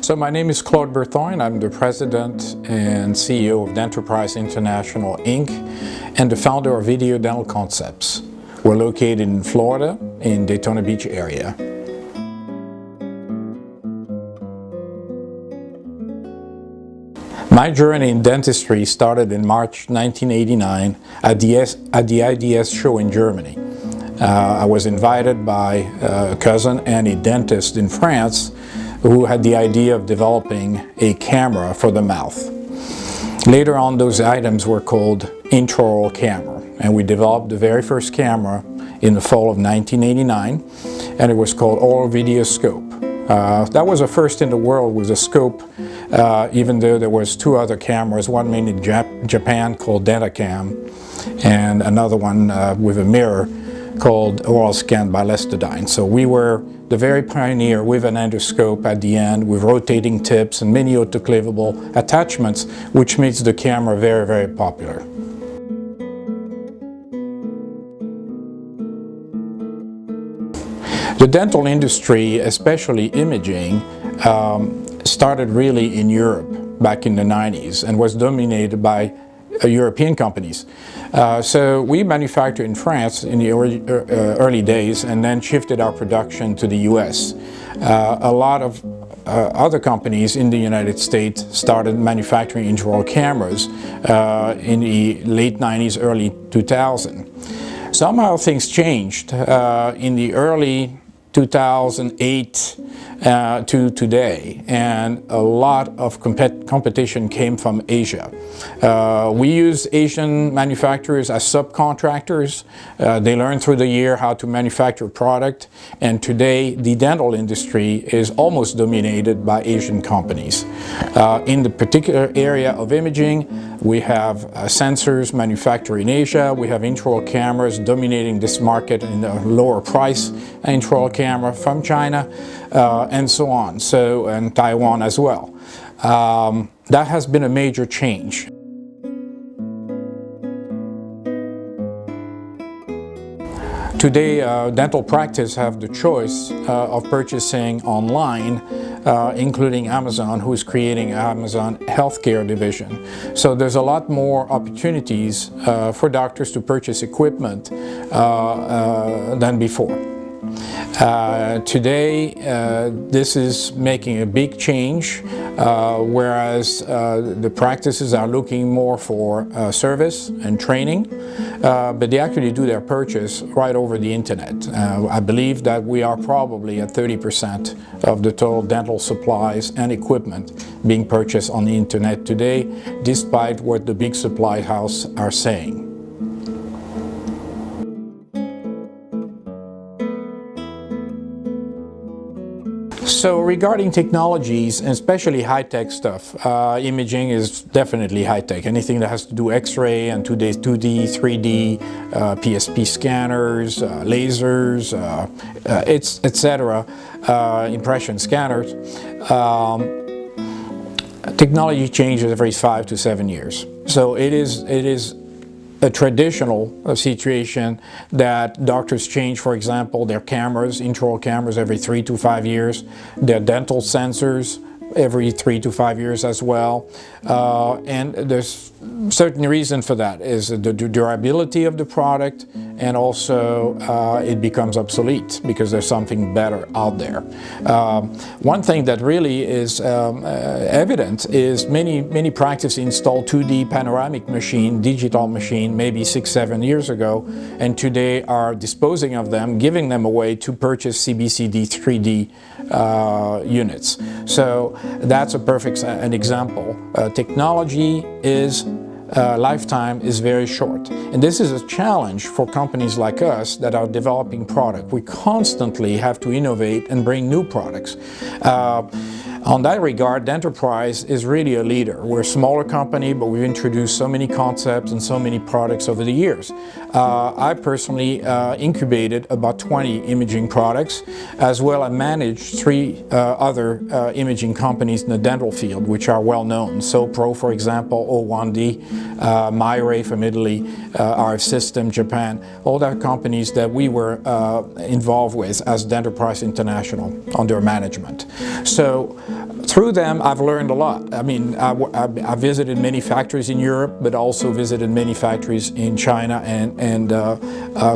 So my name is Claude Berthoin. I'm the president and CEO of Revolutionizing International Inc. and the founder of Video Dental Concepts. We're located in Florida, in Daytona Beach area. My journey in dentistry started in March 1989 at the IDS show in Germany. I was invited by a cousin and a dentist in France who had the idea of developing a camera for the mouth. Later on, those items were called intraoral camera, and we developed the very first camera in the fall of 1989, and it was called oral video scope. That was a first in the world with a scope, even though there was two other cameras, one made in Japan called Dentacam, and another one with a mirror called Oral Scan by Lestodine. So we were the very pioneer with an endoscope at the end with rotating tips and many autoclavable attachments, which makes the camera very, very popular. The dental industry, especially imaging, started really in Europe back in the 90s and was dominated by European companies. So we manufactured in France in the early days and then shifted our production to the US. A lot of other companies in the United States started manufacturing intraoral cameras in the late 90s, early 2000. Somehow things changed in the early 2008 to today, and a lot of competition came from Asia. We use Asian manufacturers as subcontractors. They learn through the year how to manufacture product, and today the dental industry is almost dominated by Asian companies. In the particular area of imaging, we have sensors manufactured in Asia. We have intraoral cameras dominating this market in a lower price intraoral camera from China, and so on, and Taiwan as well. That has been a major change. Today, dental practice have the choice of purchasing online, including Amazon, who is creating Amazon Healthcare division. So there's a lot more opportunities for doctors to purchase equipment than before. Today, this is making a big change, whereas the practices are looking more for service and training, but they actually do their purchase right over the internet. I believe that we are probably at 30% of the total dental supplies and equipment being purchased on the internet today, despite what the big supply houses are saying. So regarding technologies, and especially high-tech stuff, imaging is definitely high-tech. Anything that has to do X-ray and 2D, 3D, PSP scanners, lasers, etc., impression scanners. Technology changes every 5 to 7 years. So it is a traditional situation that doctors change, for example, their cameras, intraoral cameras, every 3 to 5 years, their dental sensors every 3 to 5 years as well. And there's certain reason for that is the durability of the product, and also it becomes obsolete because there's something better out there. One thing that really is evident is many practices install 2D panoramic machine, digital machine, maybe 6-7 years ago, and today are disposing of them, giving them away to purchase CBCD 3D units. So that's a perfect an example. Technology is lifetime is very short, and this is a challenge for companies like us that are developing product. We constantly have to innovate and bring new products. On that regard, Denterprise is really a leader. We're a smaller company, but we've introduced so many concepts and so many products over the years. I personally incubated about 20 imaging products, as well as managed 3 other imaging companies in the dental field, which are well known. SoPro, for example, O1D, Myray from Italy, RF System, Japan, all that companies that we were involved with as Denterprise International under management. So through them, I've learned a lot. I mean, I visited many factories in Europe, but also visited many factories in China and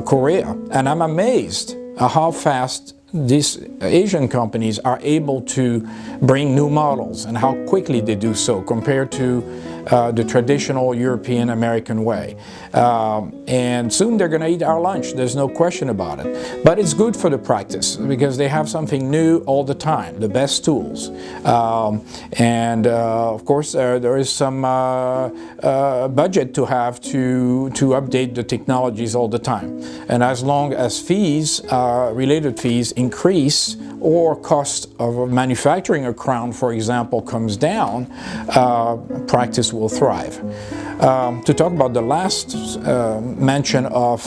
Korea. And I'm amazed at how fast these Asian companies are able to bring new models and how quickly they do so compared to the traditional European American way. And soon they're going to eat our lunch, there's no question about it. But it's good for the practice because they have something new all the time, the best tools. Of course there is some budget to have to update the technologies all the time. And as long as fees, related fees increase, or cost of manufacturing a crown, for example, comes down, practice will thrive. To talk about the last mention of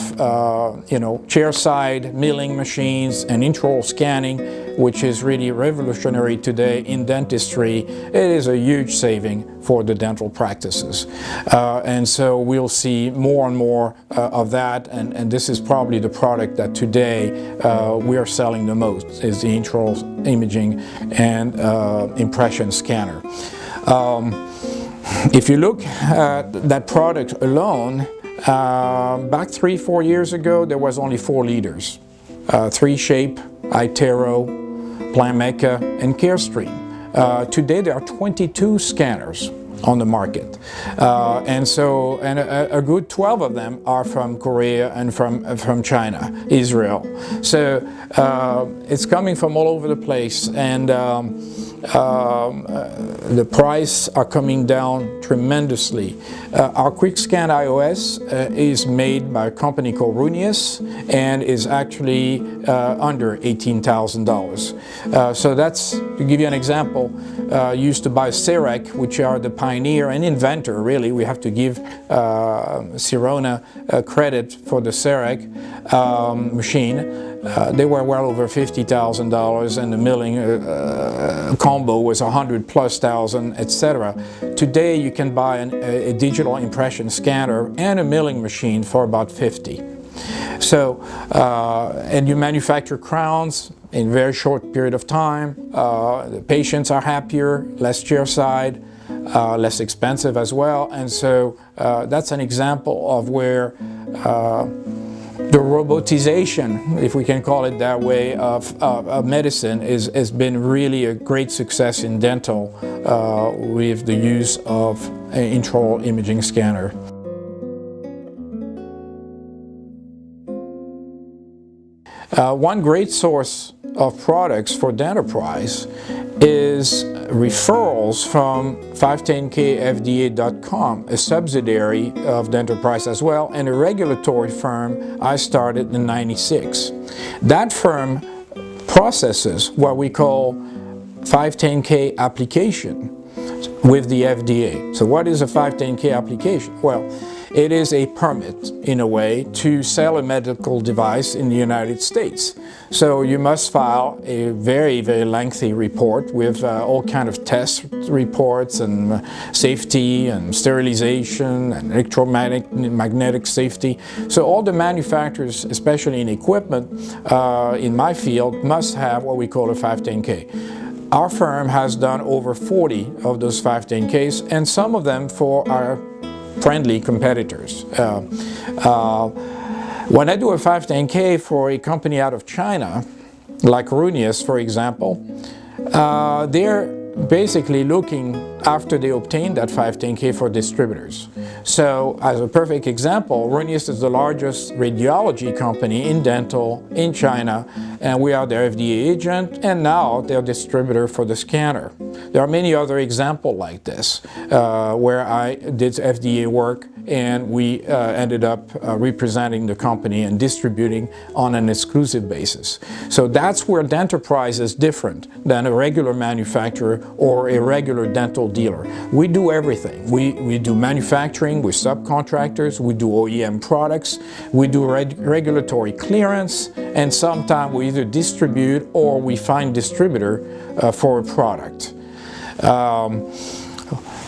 chairside milling machines and intraoral scanning, which is really revolutionary today in dentistry, it is a huge saving for the dental practices. And so we'll see more and more of that, and this is probably the product that today we are selling the most, is the intraoral imaging and impression scanner. If you look at that product alone, back 3-4 years ago, there was only 4 leaders. 3Shape, iTero, Planmeca, and Carestream. Today there are 22 scanners on the market. And a good 12 of them are from Korea and from China, Israel. So it's coming from all over the place, and the price are coming down tremendously. Our QuickScan iOS is made by a company called Runius and is actually under $18,000. So that's, to give you an example, used to buy Cerec, which are the pioneer and inventor, really. We have to give Sirona credit for the Cerec machine. They were well over $50,000, and the milling combo was $100,000+, etc. Today you can buy a digital impression scanner and a milling machine for about $50,000. So, and you manufacture crowns in a very short period of time. The patients are happier, less chairside, less expensive as well, and so that's an example of where the robotization, if we can call it that way, of medicine has been really a great success in dental with the use of an intraoral imaging scanner. One great source of products for Denterprise is referrals from 510kfda.com, a subsidiary of Denterprise as well, and a regulatory firm I started in '96. That firm processes what we call 510k application with the FDA. So what is a 510k application? Well, it is a permit, in a way, to sell a medical device in the United States. So you must file a very, very lengthy report with all kinds of test reports and safety and sterilization and electromagnetic safety. So all the manufacturers, especially in equipment in my field, must have what we call a 510K. Our firm has done over 40 of those 510Ks, and some of them for our friendly competitors. When I do a 510K for a company out of China, like Runius, for example, they're basically looking after they obtain that 510K for distributors. So, as a perfect example, Runius is the largest radiology company in dental in China, and we are their FDA agent, and now their distributor for the scanner. There are many other examples like this, where I did FDA work and we ended up representing the company and distributing on an exclusive basis. So that's where Denterprise is different than a regular manufacturer or a regular dental dealer. We do everything. We do manufacturing with subcontractors, we do OEM products, we do regulatory clearance, and sometimes we either distribute or we find distributor for a product.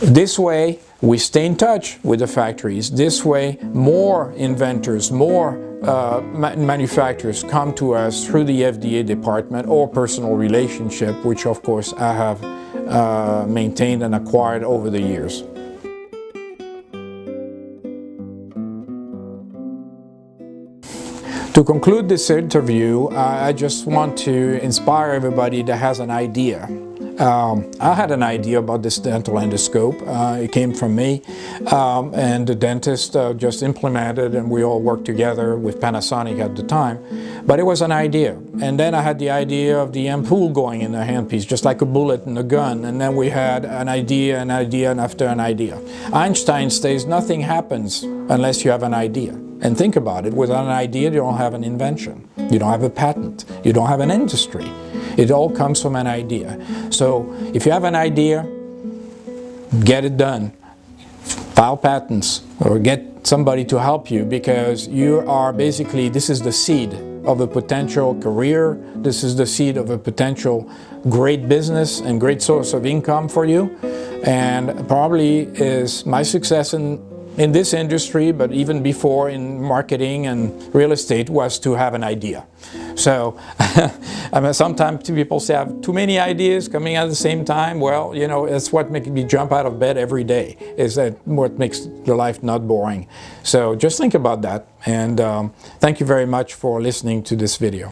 This way, we stay in touch with the factories. This way, more inventors, more manufacturers come to us through the FDA department or personal relationship, which of course I have maintained and acquired over the years. To conclude this interview, I just want to inspire everybody that has an idea. I had an idea about this dental endoscope. It came from me, and the dentist just implemented, and we all worked together with Panasonic at the time. But it was an idea. And then I had the idea of the ampoule going in the handpiece, just like a bullet in a gun. And then we had an idea, and after an idea. Einstein says nothing happens unless you have an idea. And think about it, without an idea, you don't have an invention. You don't have a patent. You don't have an industry. It all comes from an idea. So if you have an idea, get it done. File patents or get somebody to help you, because you are basically, this is the seed of a potential career. This is the seed of a potential great business and great source of income for you. And probably is my success in this industry, but even before in marketing and real estate, was to have an idea. So I mean, sometimes people say I have too many ideas coming at the same time. Well, you know, it's what makes me jump out of bed every day, is that what makes the life not boring. So just think about that, and thank you very much for listening to this video.